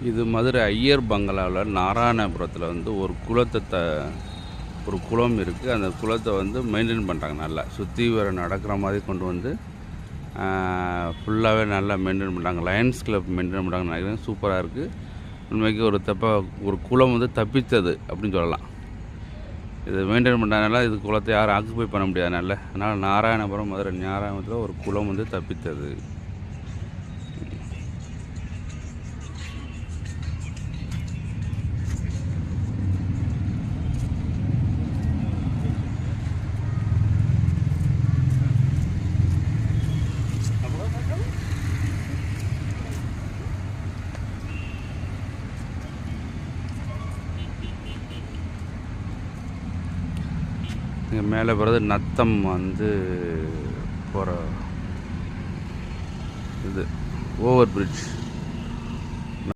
இது மதுரை ஐயர் பங்களாவில் நாராயணபுரத்தில் வந்து ஒரு குளம் இருக்குது. அந்த குளத்தை வந்து மெயின்டைன் பண்ணுறாங்க. நல்லா சுற்றி வர நடக்கிற மாதிரி கொண்டு வந்து ஃபுல்லாகவே நல்லா மெயின்டைன் பண்ணுறாங்க. லயன்ஸ் கிளப் மெயின்டைன் பண்ணுறாங்கன்னு நினைக்கிறேன். சூப்பராக இருக்குது. உண்மைக்கு ஒரு குளம் வந்து தப்பித்தது அப்படின்னு சொல்லலாம். இது மெயின்டைன் பண்ணுறதுனால இது குளத்தை யாரும் ஆக்குப்பை பண்ண முடியாதனால, அதனால் நாராயணபுரம் மதுரை நாராயணபுரத்தில் ஒரு குளம் வந்து தப்பித்தது. இங்கே மேலே போகிறது நத்தம் வந்து போகிற இது ஓவர் பிரிட்ஜ்.